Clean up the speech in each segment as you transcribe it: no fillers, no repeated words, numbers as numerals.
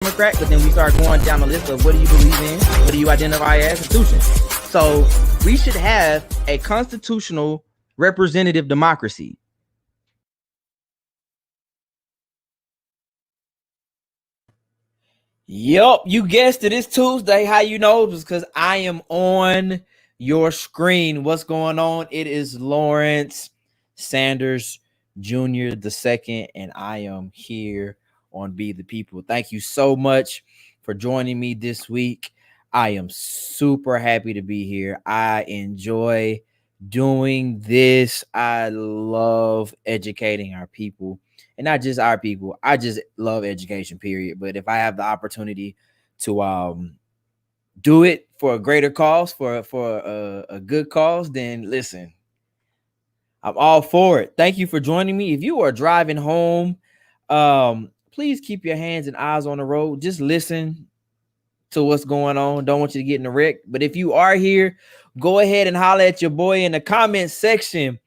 Democrat, but then we start going down the list of what do you believe in, what do you identify as institutions. So we should have a constitutional representative democracy. Yup, you guessed it. It's Tuesday. How you know? It's because I am on your screen. What's going on? It is Lawrence Sanders Jr. the second, and I am here on Be the People. Thank you so much for joining me this week. I am super happy to be here. I enjoy doing this. I love educating our people. And not just our people. I just love education, period. But if I have the opportunity to do it for a greater cause, for a good cause, then listen, I'm all for it. Thank you for joining me. If you are driving home, please keep your hands and eyes on the road. Just listen to what's going on. Don't want you to get in a wreck. But if you are here, go ahead and holler at your boy in the comment section.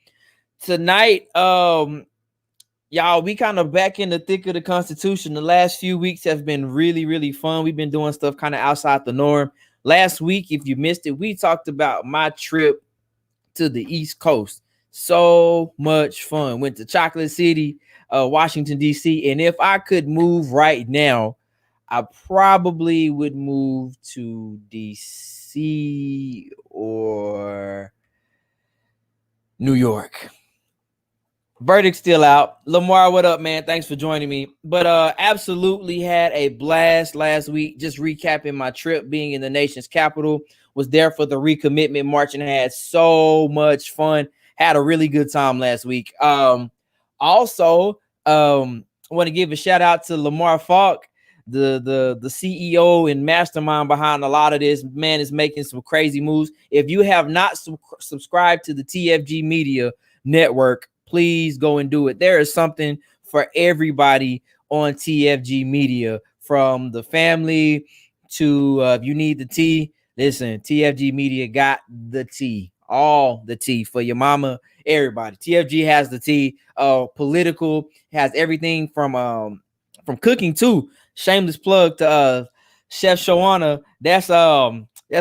Tonight, y'all, we kind of back in the thick of the Constitution. The last few weeks have been really, really fun. We've been doing stuff kind of outside the norm. Last week, if you missed it, we talked about my trip to the East Coast. So much fun. Went to Chocolate City, Washington, D.C. And if I could move right now, I probably would move to D.C. or New York. Verdict's still out. Lamar, what up, man? Thanks for joining me. But absolutely had a blast last week. Just recapping my trip, being in the nation's capital. Was there for the recommitment march and had so much fun. Had a really good time last week. Also, want to give a shout out to Lamar Falk, the CEO and mastermind behind a lot of this. Man is making some crazy moves. If you have not subscribed to the TFG Media Network, please go and do it. There is something for everybody on TFG Media, from the family to if you need the tea. Listen, TFG Media got the tea, all the tea for your mama, everybody. TFG has the tea. Political, has everything from cooking too. Shameless plug to Chef Shawana. That's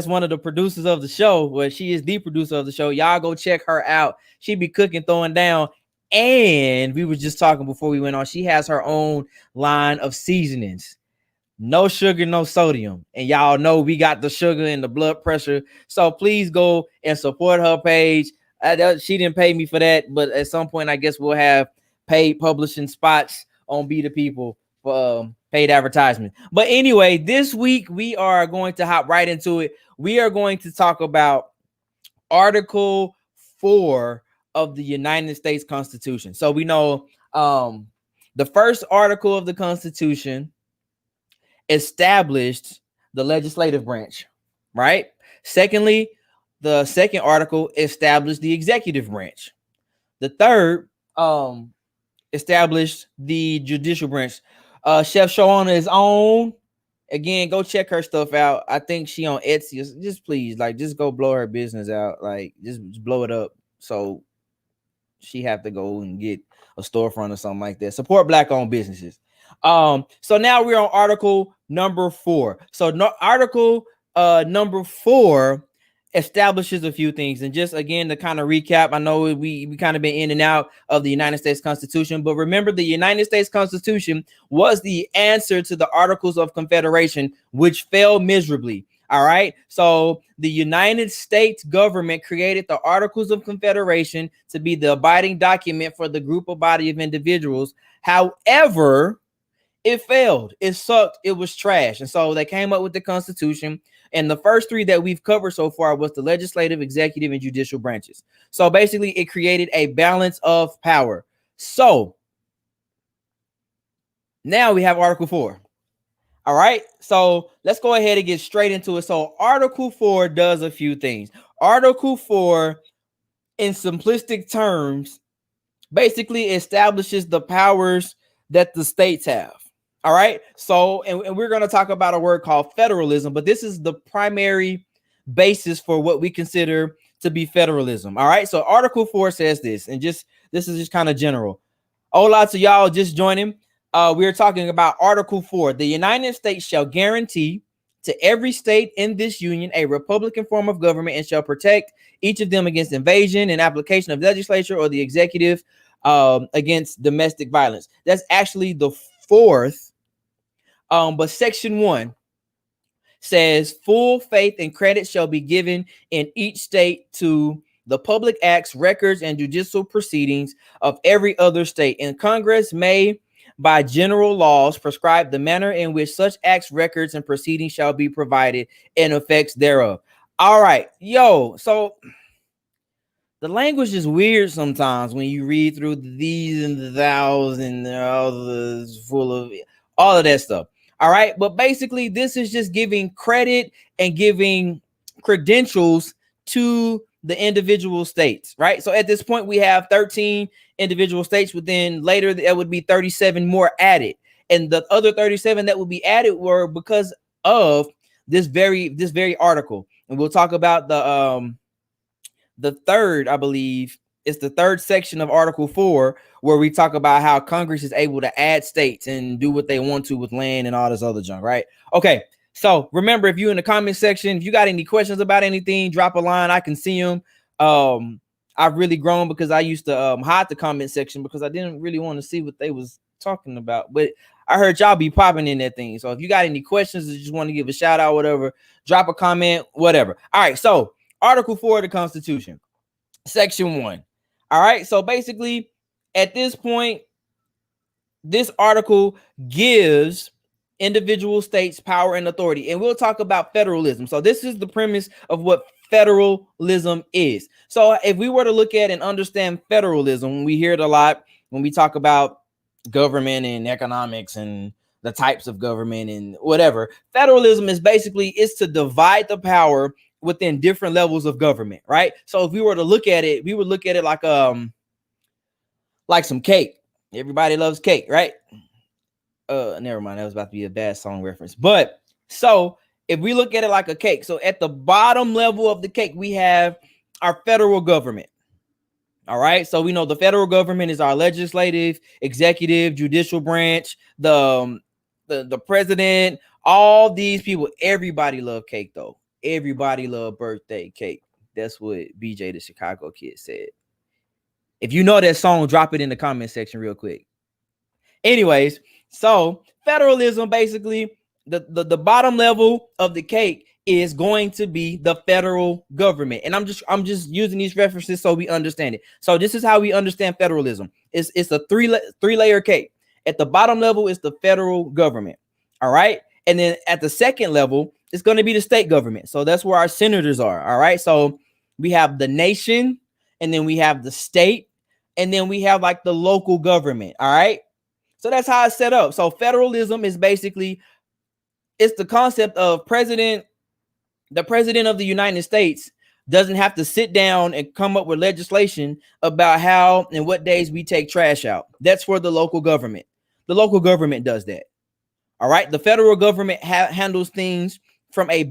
one of the producers of the show. Well, she is the producer of the show. Y'all go check her out. She be cooking, throwing down. And we were just talking before we went on. She has her own line of seasonings. No sugar, no sodium. And y'all know we got the sugar and the blood pressure. So please go and support her page. She didn't pay me for that, but at some point, I guess we'll have paid publishing spots on Be the People for paid advertisement. But anyway, this week we are going to hop right into it. We are going to talk about Article 4 of the United States Constitution. So we know the first article of the Constitution established the legislative branch, right? Secondly, the second article established the executive branch. The third established the judicial branch. Chef Shawana is on. Again, go check her stuff out. I think she on Etsy. Just please, just go blow her business out. Just blow it up. So she have to go and get a storefront or something like that. Support Black-owned businesses. So now we're on Article number 4. So Article number 4 establishes a few things. And just again to kind of recap, I know we kind of been in and out of the United States Constitution, but remember, the United States Constitution was the answer to the Articles of Confederation, which failed miserably. All right. So the United States government created the Articles of Confederation to be the abiding document for the group or body of individuals. However, it failed. It sucked. It was trash. And so they came up with the Constitution. And the first three that we've covered so far was the legislative, executive, and judicial branches. So basically, it created a balance of power. So now we have Article 4. All right, so let's go ahead and get straight into it. So Article 4 does a few things. Article 4, in simplistic terms, basically establishes the powers that the states have. All right, so and we're going to talk about a word called federalism, but this is the primary basis for what we consider to be federalism. All right, so Article 4 says this, and this is just kind of general. Hola to y'all just joining. we're talking about Article 4. The United States shall guarantee to every state in this union a republican form of government and shall protect each of them against invasion and application of legislature or the executive against domestic violence. That's actually the fourth. But Section 1 says full faith and credit shall be given in each state to the public acts, records, and judicial proceedings of every other state. And Congress may, by general laws, prescribe the manner in which such acts, records, and proceedings shall be provided and effects thereof. All right, so the language is weird sometimes when you read through these and the thous and all the full of all of that stuff. All right, but basically this is just giving credit and giving credentials to the individual states, right? So at this point we have 13 individual states, within later there would be 37 more added, and the other 37 that would be added were because of this very article. And we'll talk about the third, I believe, it's the third section of Article 4, where we talk about how Congress is able to add states and do what they want to with land and all this other junk, right? Okay, so remember, if you're in the comment section, if you got any questions about anything, drop a line. I can see them. I've really grown because I used to hide the comment section because I didn't really want to see what they was talking about. But I heard y'all be popping in that thing. So if you got any questions or just want to give a shout out, whatever, drop a comment, whatever. All right, so Article 4 of the Constitution, Section 1. All right, so basically, at this point, this article gives individual states power and authority. And we'll talk about federalism. So this is the premise of what federalism is. So if we were to look at and understand federalism, we hear it a lot when we talk about government and economics and the types of government and whatever. Federalism is basically to divide the power within different levels of government, right? So if we were to look at it, we would look at it like some cake. Everybody loves cake, right? Never mind, that was about to be a bad song reference. But so if we look at it like a cake, so at the bottom level of the cake, we have our federal government. All right, so we know the federal government is our legislative, executive, judicial branch, the president, all these people. Everybody love cake though. Everybody love birthday cake. That's what BJ the Chicago Kid said. If you know that song, drop it in the comment section real quick. Anyways, so federalism, basically, the bottom level of the cake is going to be the federal government. And I'm just using these references so we understand it. So this is how we understand federalism. It's a three-layer cake. At the bottom level is the federal government. All right. And then at the second level, it's going to be the state government. So that's where our senators are. All right. So we have the nation, and then we have the state, and then we have like the local government. All right. So that's how it's set up. So federalism is basically, it's the concept of the president of the United States doesn't have to sit down and come up with legislation about how and what days we take trash out. That's for the local government. The local government does that. All right. The federal government handles things from a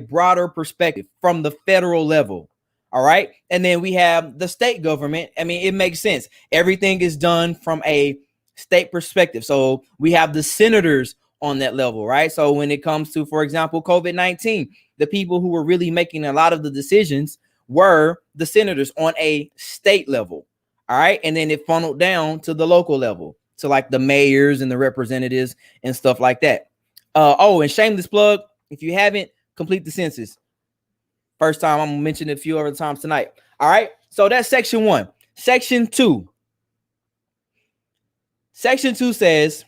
broader perspective from the federal level. All right. And then we have the state government. I mean, it makes sense. Everything is done from a state perspective. So we have the senators on that level, right? So when it comes to, for example, COVID-19, the people who were really making a lot of the decisions were the senators on a state level. All right. And then it funneled down to the local level, to like the mayors and the representatives and stuff like that. And shameless plug, if you haven't, complete the census. First time, I'm gonna mention it a few other times tonight. All right. So that's Section 1. Section 2. Section 2 says,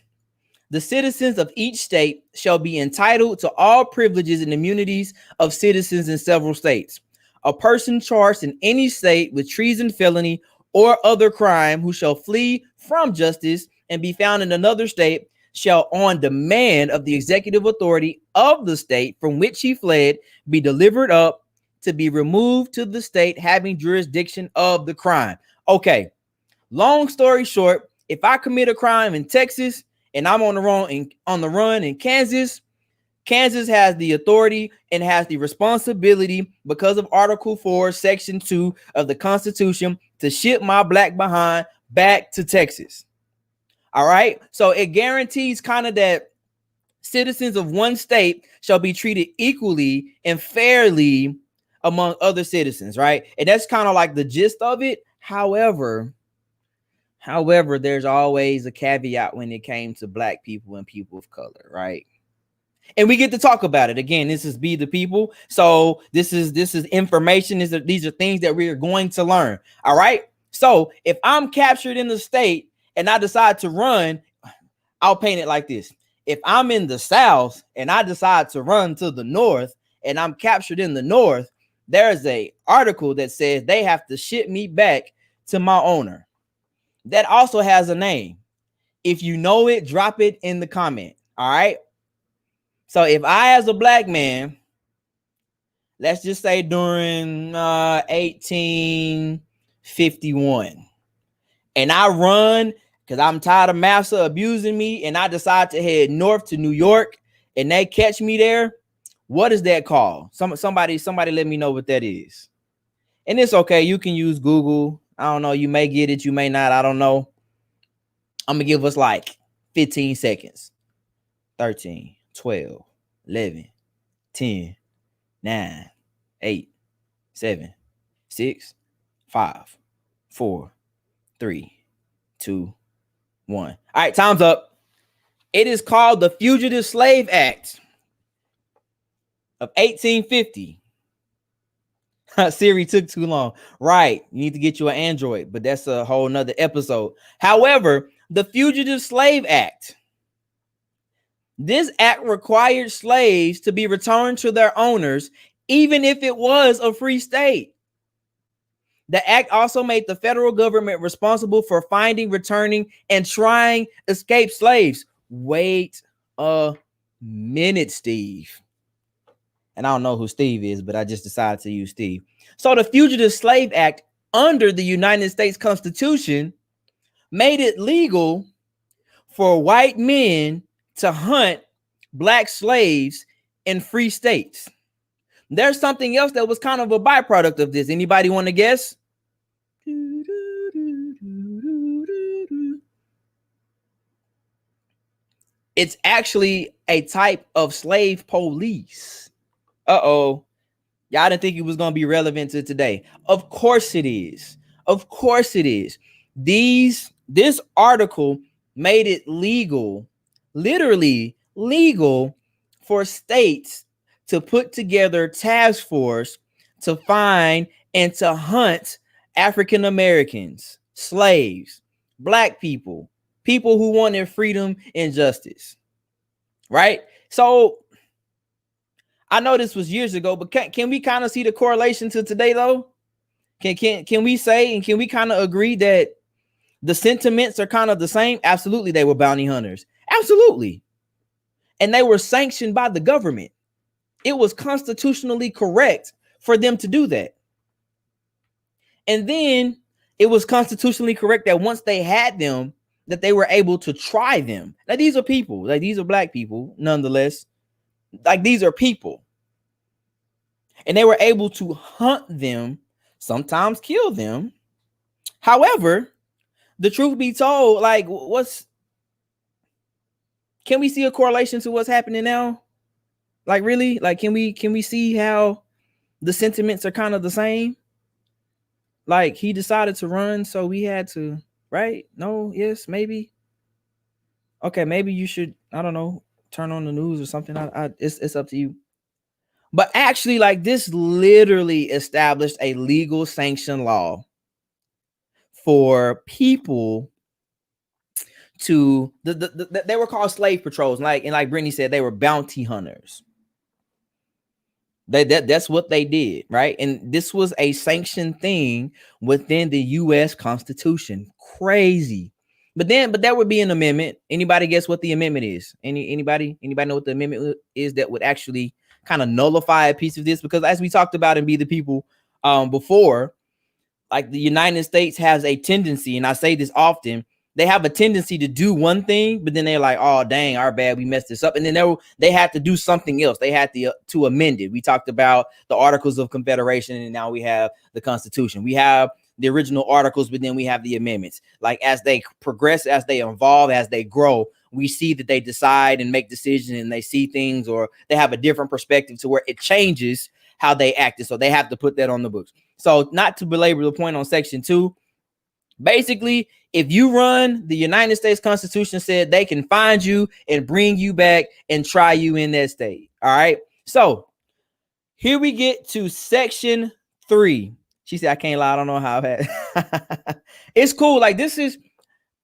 the citizens of each state shall be entitled to all privileges and immunities of citizens in several states. A person charged in any state with treason, felony, or other crime who shall flee from justice and be found in another state shall, on demand of the executive authority of the state from which he fled, be delivered up to be removed to the state having jurisdiction of the crime. Okay, long story short, if I commit a crime in Texas and I'm on the run in Kansas, Kansas has the authority and has the responsibility because of Article 4, Section 2 of the Constitution to ship my black behind back to Texas. All right. So it guarantees kind of that citizens of one state shall be treated equally and fairly among other citizens, right? And that's kind of like the gist of it. However, there's always a caveat when it came to black people and people of color, right? And we get to talk about it again. This is Be the People. So this is information. These are things that we are going to learn. All right. So if I'm captured in the state and I decide to run, I'll paint it like this. If I'm in the South and I decide to run to the North and I'm captured in the North, there's a article that says they have to ship me back to my owner. That also has a name. If you know it, drop it in the comment. All right. So if I, as a black man, let's just say during 1851, and I run because I'm tired of massa abusing me, and I decide to head north to New York, and they catch me there, what is that called? Somebody let me know what that is. And it's okay. You can use Google. I don't know. You may get it. You may not. I don't know. I'm going to give us like 15 seconds. 13, 12, 11, 10, 9, 8, 7, 6, 5, 4, 3, 2, 1. All right, time's up. It is called the Fugitive Slave Act of 1850. Siri took too long. Right. You need to get you an Android, but that's a whole nother episode. However, the Fugitive Slave Act. This act required slaves to be returned to their owners, even if it was a free state. The act also made the federal government responsible for finding, returning, and trying escaped slaves. Wait a minute, Steve. And I don't know who Steve is, but I just decided to use Steve. So the Fugitive Slave Act under the United States Constitution made it legal for white men to hunt black slaves in free states. There's something else that was kind of a byproduct of this. Anybody want to guess? It's actually a type of slave police. Uh-oh. Y'all didn't think it was going to be relevant to today. Of course it is. Of course it is. This article made it legal, literally legal, for states to put together task force to find and to hunt African Americans, slaves, black people, people who wanted freedom and justice. Right? So I know this was years ago, but can we kind of see the correlation to today though? Can we say and can we kind of agree that the sentiments are kind of the same? Absolutely, they were bounty hunters. Absolutely. And they were sanctioned by the government. It was constitutionally correct for them to do that. And then it was constitutionally correct that once they had them, that they were able to try them. Now, these are people. Like, these are black people, nonetheless. Like, these are people. And they were able to hunt them, sometimes kill them. However, the truth be told, like, can we see a correlation to what's happening now? Like, really? Like, can we see how the sentiments are kind of the same? Like, he decided to run, so we had to, right? No, yes, maybe. Okay, maybe you should, I don't know, turn on the news or something. It's up to you. But actually, like, this literally established a legal sanction law for people to they were called slave patrols. Like Brittany said, they were bounty hunters. That's what they did, right? And this was a sanctioned thing within the U.S. Constitution. Crazy. But there would be an amendment. Anybody guess what the amendment is? Anybody know what the amendment is that would actually kind of nullify a piece of this? Because as we talked about in Be the People before, like, the United States has a tendency, and I say this often, they have a tendency to do one thing, but then they're like, oh, dang, our bad, we messed this up. And then they had to do something else. They had to amend it. We talked about the Articles of Confederation, and now we have the Constitution. We have the original articles, but then we have the amendments. Like as they progress, as they evolve, as they grow, we see that they decide and make decisions and they see things, or they have a different perspective to where it changes how they acted. So they have to put that on the books. So not to belabor the point on section 2, basically, if you run, the United States Constitution said they can find you and bring you back and try you in that state. All right. So here we get to section 3. She said, I can't lie. I don't know how that. It's cool. Like this is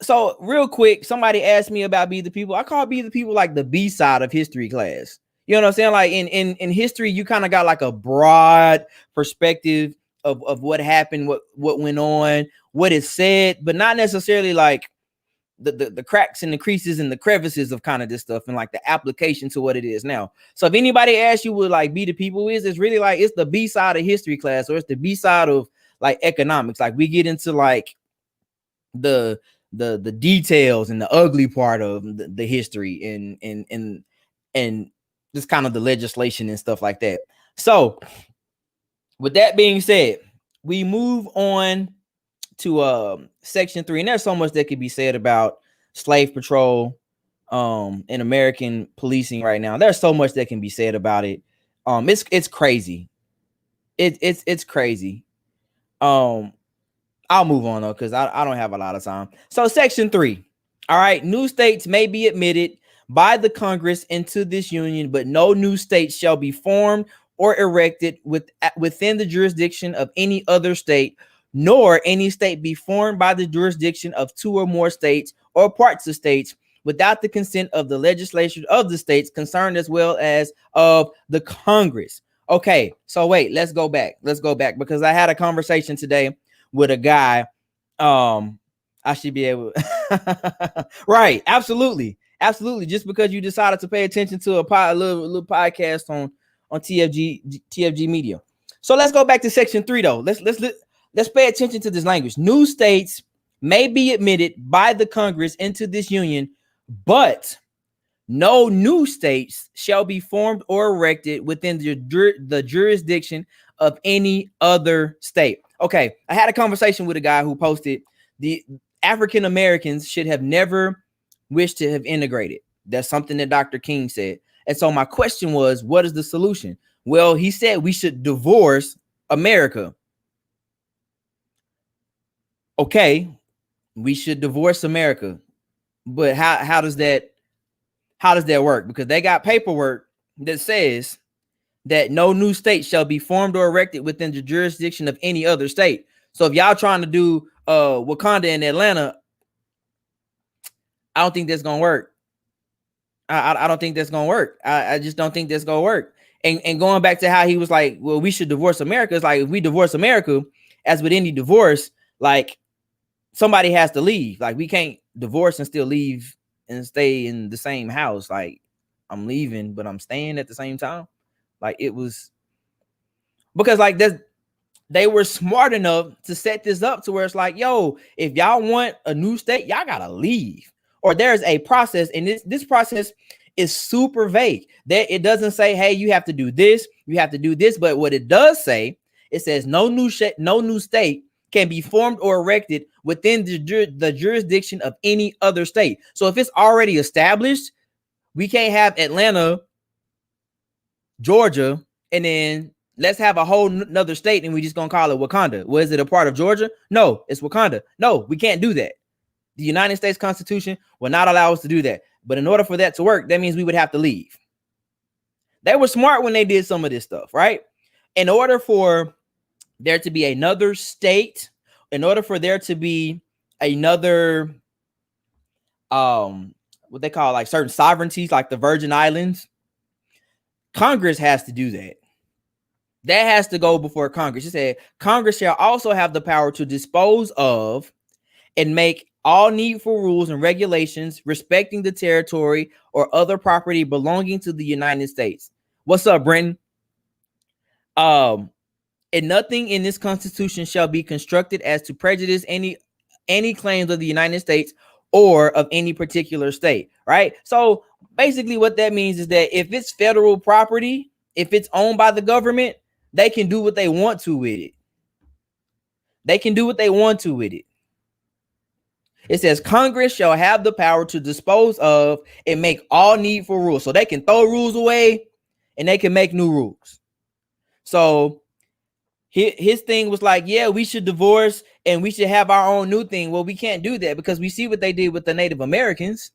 so real quick. Somebody asked me about Be the People. I call Be the People like the B side of history class. You know what I'm saying? Like in history, you kind of got like a broad perspective of what happened, what went on, what is said, but not necessarily like the cracks and the creases and the crevices of kind of this stuff and like the application to what it is now. So if anybody asks you what like Be the People is, it's really like it's the B side of history class, or it's the B side of like economics. Like we get into like the details and the ugly part of the history and just kind of the legislation and stuff like that. So with that being said, we move on to section 3, and there's so much that could be said about slave patrol and American policing right now. There's so much that can be said about it. It's crazy. It's crazy. I'll move on though, because I don't have a lot of time. So section 3. All right, new states may be admitted by the Congress into this union, but no new state shall be formed or erected within the jurisdiction of any other state, nor any state be formed by the jurisdiction of 2 or more states or parts of states without the consent of the legislature of the states concerned, as well as of the Congress. Okay, so wait, let's go back because I had a conversation today with a guy. I should be able right, absolutely just because you decided to pay attention to a little podcast on TFG Media. So let's go back to section 3 though. Let's pay attention to this language. New states may be admitted by the Congress into this union, but no new states shall be formed or erected within the jurisdiction of any other state. Okay, I had a conversation with a guy who posted the African Americans should have never wished to have integrated. That's something that Dr. King said. And so my question was, what is the solution? Well, he said we should divorce America. Okay, we should divorce America. But how does that work? Because they got paperwork that says that no new state shall be formed or erected within the jurisdiction of any other state. So if y'all trying to do Wakanda in Atlanta, I don't think that's gonna work. I don't think that's gonna work. I just don't think that's gonna work. And going back to how he was like, well, we should divorce America. It's like if we divorce America, as with any divorce, like somebody has to leave. Like we can't divorce and still leave and stay in the same house. Like I'm leaving, but I'm staying at the same time. Like it was because like they were smart enough to set this up to where it's like, yo, if y'all want a new state, y'all gotta leave. Or there's a process, and this process is super vague. That it doesn't say, hey, you have to do this, you have to do this. But what it does say, it says no new state can be formed or erected within the jurisdiction of any other state. So if it's already established, we can't have Atlanta, Georgia, and then let's have a whole nother state and we just gonna call it Wakanda. Was it a part of Georgia? No, it's Wakanda. No, we can't do that. The United States Constitution will not allow us to do that. But in order for that to work, that means we would have to leave. They were smart when they did some of this stuff, right? In order for there to be another state, in order for there to be another, what they call like certain sovereignties, like the Virgin Islands, Congress has to do that. That has to go before Congress. It said Congress shall also have the power to dispose of and make all needful rules and regulations respecting the territory or other property belonging to the United States. What's up, Brenton? And nothing in this Constitution shall be constructed as to prejudice any claims of the United States or of any particular state, right? So basically what that means is that if it's federal property, if it's owned by the government, they can do what they want to with it. They can do what they want to with it. It says Congress shall have the power to dispose of and make all needful rules. So they can throw rules away and they can make new rules. So his thing was like, yeah, we should divorce and we should have our own new thing. Well, we can't do that because we see what they did with the Native Americans.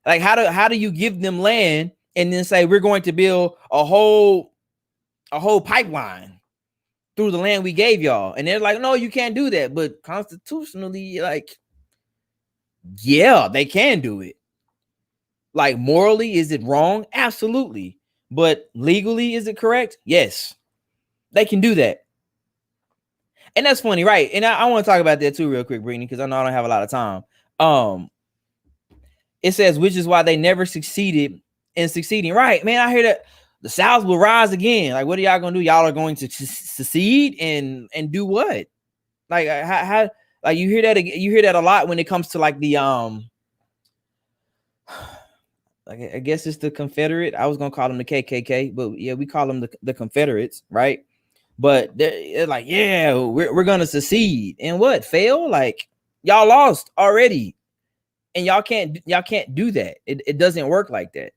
Like, how do you give them land and then say we're going to build a whole pipeline through the land we gave y'all? And they're like, no, you can't do that. But constitutionally, like, yeah, they can do it. Like, morally, is it wrong? Absolutely. But legally, is it correct? Yes, they can do that. And that's funny, right? And I want to talk about that too real quick, Brittany, because I know I don't have a lot of time. It says, which is why they never succeeded in succeeding. Right, man, I hear that the South will rise again. Like, what are y'all going to do? Y'all are going to secede and do what? Like, how like you hear that a lot when it comes to like the like, I guess it's the Confederate. I was gonna call them the KKK, but yeah, we call them the Confederates, right? But they're like, yeah, we're gonna secede and what? Fail? Like, y'all lost already, and y'all can't do that. It doesn't work like that.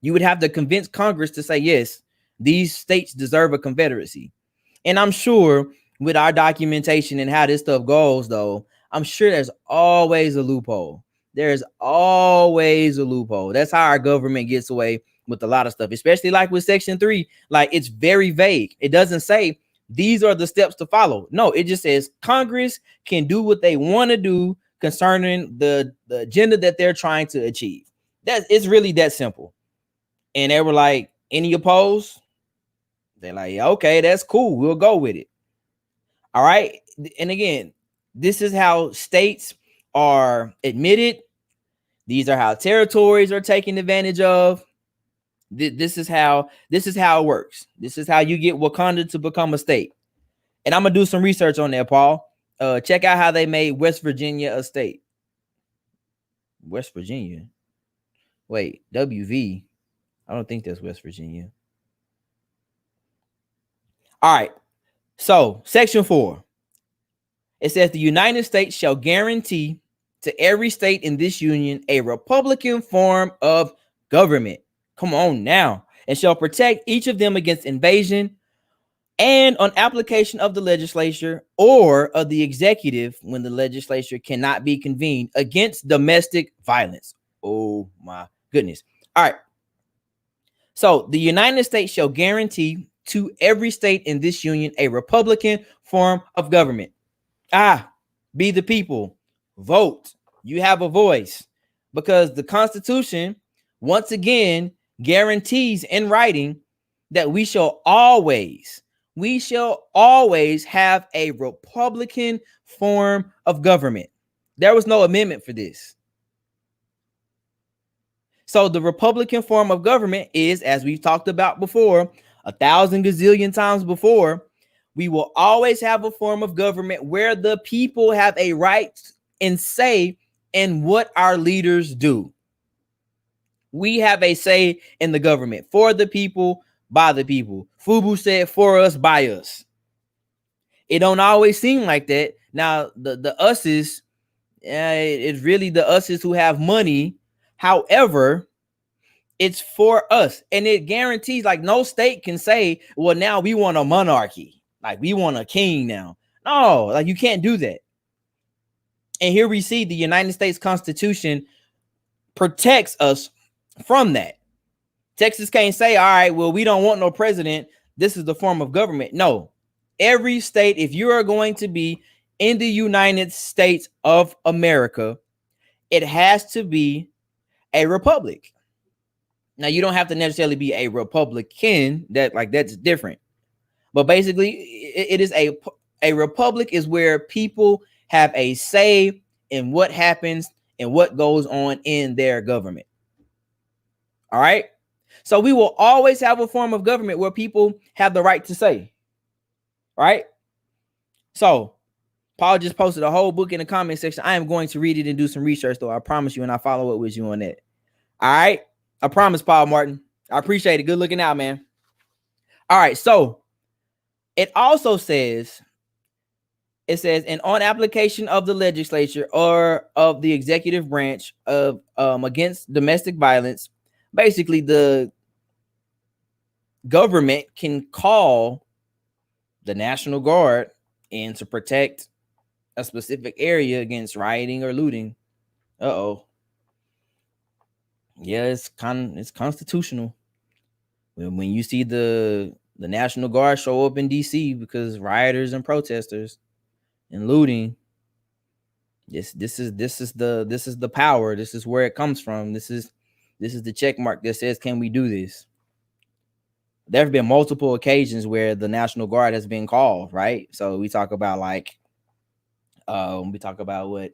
You would have to convince Congress to say, yes, these states deserve a confederacy. And I'm sure with our documentation and how this stuff goes, though, I'm sure there's always a loophole. There's always a loophole. That's how our government gets away with a lot of stuff, especially like with Section 3. Like, it's very vague. It doesn't say these are the steps to follow. No, it just says Congress can do what they want to do concerning the agenda that they're trying to achieve. It's really that simple. And they were like, any opposed? They're like, yeah, okay, that's cool. We'll go with it. All right. And again, this is how states are admitted. These are how territories are taken advantage of. This is how it works. This is how you get Wakanda to become a state. And I'm gonna do some research on that, Paul. Check out how they made West Virginia a state. West Virginia. Wait, WV. I don't think that's West Virginia. All right. So, Section 4. It says the United States shall guarantee to every state in this union a republican form of government. Come on now. And shall protect each of them against invasion and on application of the legislature or of the executive when the legislature cannot be convened against domestic violence. Oh my goodness. All right. So the United States shall guarantee to every state in this union a republican form of government. Be the people. Vote. You have a voice. Because the Constitution, once again, guarantees in writing that we shall always have a republican form of government. There was no amendment for this. So the republican form of government is, as we've talked about before, 1,000 gazillion times before, we will always have a form of government where the people have a right and say in what our leaders do. We have a say in the government, for the people, by the people. Fubu said, for us, by us. It don't always seem like that. Now, the us's, it's really the us's who have money. However, it's for us. And it guarantees, like, no state can say, well, now we want a monarchy. Like, we want a king now. No, like, you can't do that. And here we see the United States Constitution protects us from that. Texas can't say, all right, well, we don't want no president. This is the form of government. No, every state, if you are going to be in the United States of America, it has to be a republic. Now, you don't have to necessarily be a Republican. That's different. But basically, it is a republic is where people have a say in what happens and what goes on in their government. All right. So we will always have a form of government where people have the right to say. All right. So Paul just posted a whole book in the comment section. I am going to read it and do some research, though. I promise you, and I follow up with you on that. All right. I promise, Paul Martin. I appreciate it. Good looking out, man. All right. So it also says It says, and on application of the legislature or of the executive branch of against domestic violence, basically the government can call the National Guard in to protect a specific area against rioting or looting. Uh-oh. Yeah, it's constitutional. When you see the National Guard show up in DC because rioters and protesters and looting, this is the power. This is where it comes from. This is the check mark that says, can we do this? There have been multiple occasions where the National Guard has been called, right? So we talk about what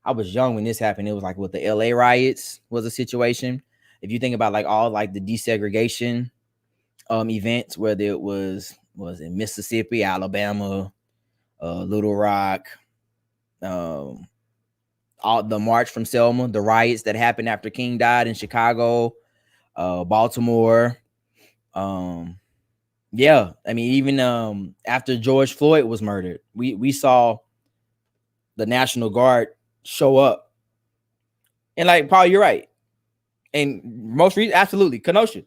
I was young when this happened. It was like with the LA riots was a situation. If you think about like all like the desegregation events, whether it was in Mississippi, Alabama, Little Rock, all the March from Selma, the riots that happened after King died in Chicago, Baltimore. Yeah, I mean, even after George Floyd was murdered, we saw the National Guard show up. And like Paul, you're right. And most recently, absolutely, Kenosha.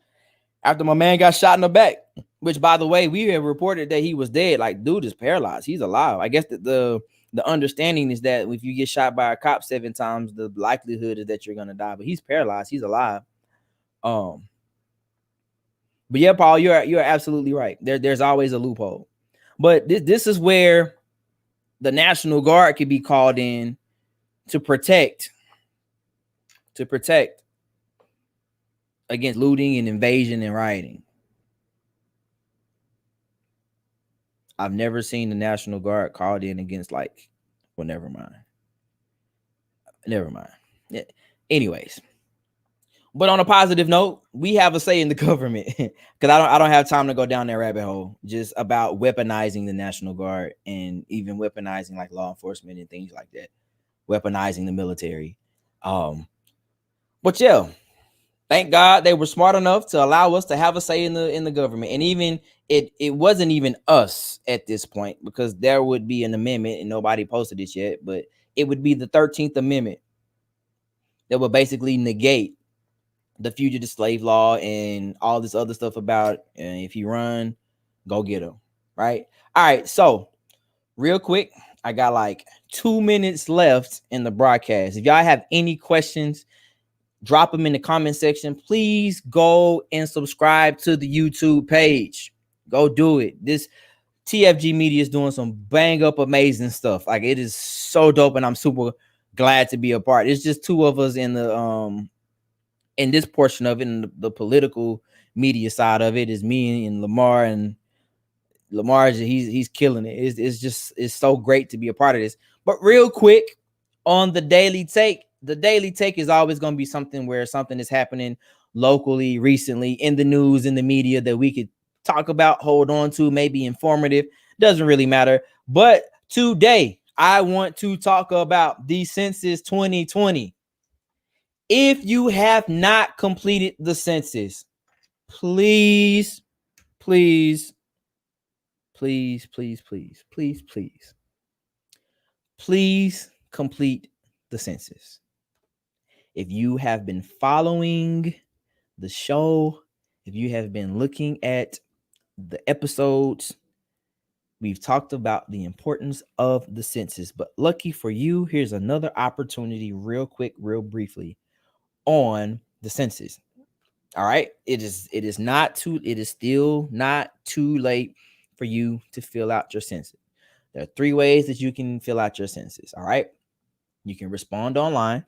After my man got shot in the back, which by the way, we have reported that he was dead. Like, dude is paralyzed. He's alive. I guess that the understanding is that if you get shot by a cop 7 times, the likelihood is that you're gonna die. But he's paralyzed. He's alive. But yeah, Paul, you're absolutely right. There's always a loophole. But this is where the National Guard could be called in to protect against looting and invasion and rioting. I've never seen the National Guard called in against well, never mind. Yeah. Anyways, but on a positive note, we have a say in the government because I don't have time to go down that rabbit hole just about weaponizing the National Guard and even weaponizing like law enforcement and things like that, weaponizing the military. But yeah, thank God they were smart enough to allow us to have a say in the government. And even it wasn't even us at this point, because there would be an amendment and nobody posted it yet, but it would be the 13th Amendment that would basically negate the fugitive slave law and all this other stuff about if you run, go get them. Right. All right. So real quick, I got like 2 minutes left in the broadcast. If y'all have any questions, drop them in the comment section. Please go and subscribe to the YouTube page. Go do it. This TFG Media is doing some bang up amazing stuff. Like, it is so dope, and I'm super glad to be a part. It's just 2 of us in the in this portion of it, and the political media side of it is me and Lamar. And Lamar, he's killing it. It's so great to be a part of this. But real quick, on the Daily Take is always going to be something where something is happening locally, recently, in the news, in the media, that we could talk about, hold on to, maybe informative. Doesn't really matter. But today, I want to talk about the Census 2020. If you have not completed the census, please, please, please, please, please, please, please, please complete the census. If you have been following the show, if you have been looking at the episodes, we've talked about the importance of the census. But lucky for you, here's another opportunity, real quick, real briefly, on the census. All right. It is still not too late for you to fill out your census. There are 3 ways that you can fill out your census. All right. You can respond online.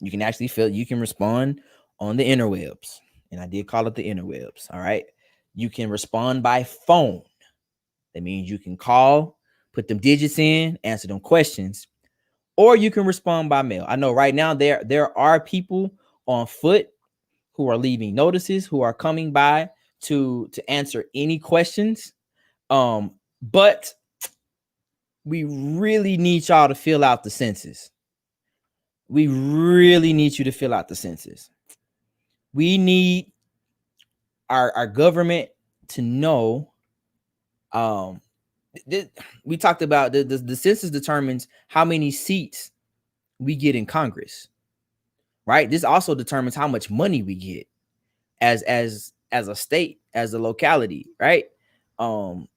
You can respond on the interwebs. And I did call it the interwebs. All right. You can respond by phone. That means you can call, put them digits in, answer them questions, or you can respond by mail. I know right now there are people on foot who are leaving notices, who are coming by to answer any questions. But we really need y'all to fill out the census. We really need you to fill out the census. We need our government to know we talked about the census determines how many seats we get in Congress, right? This also determines how much money we get as a state, as a locality, right? Um,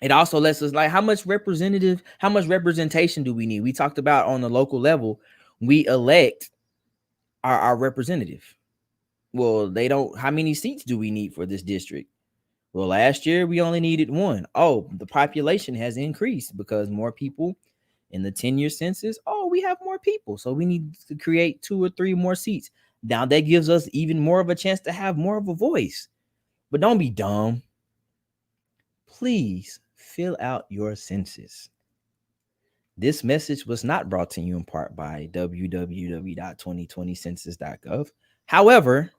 it also lets us like how much representation do we need? We talked about on the local level, we elect our representative. Well, they don't. How many seats do we need for this district? Well, last year we only needed one. Oh, the population has increased because more people in the 10-year census. Oh, we have more people. So we need to create 2 or 3 more seats. Now that gives us even more of a chance to have more of a voice. But don't be dumb. Please fill out your census. This message was not brought to you in part by www.2020census.gov. However,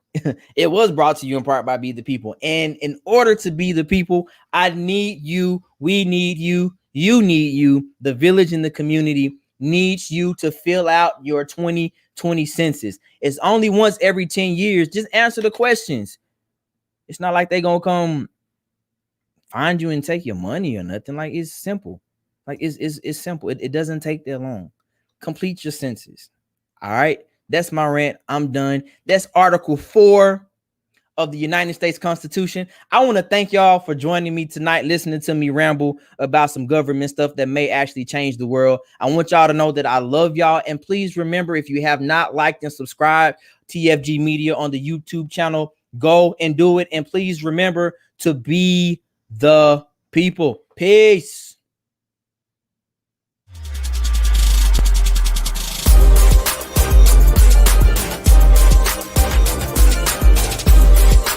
it was brought to you in part by Be the People. And in order to be the people, I need you. We need you. You need you. The village and the community needs you to fill out your 2020 census. It's only once every 10 years. Just answer the questions. It's not like they're going to come find you and take your money or nothing. Like, it's simple. Like, it's simple. It doesn't take that long. Complete your census. All right. That's my rant. I'm done. That's Article 4 of the United States Constitution. I want to thank y'all for joining me tonight, listening to me ramble about some government stuff that may actually change the world. I want y'all to know that I love y'all. And please remember, if you have not liked and subscribed TFG Media on the YouTube channel, go and do it. And please remember to be the people. Peace.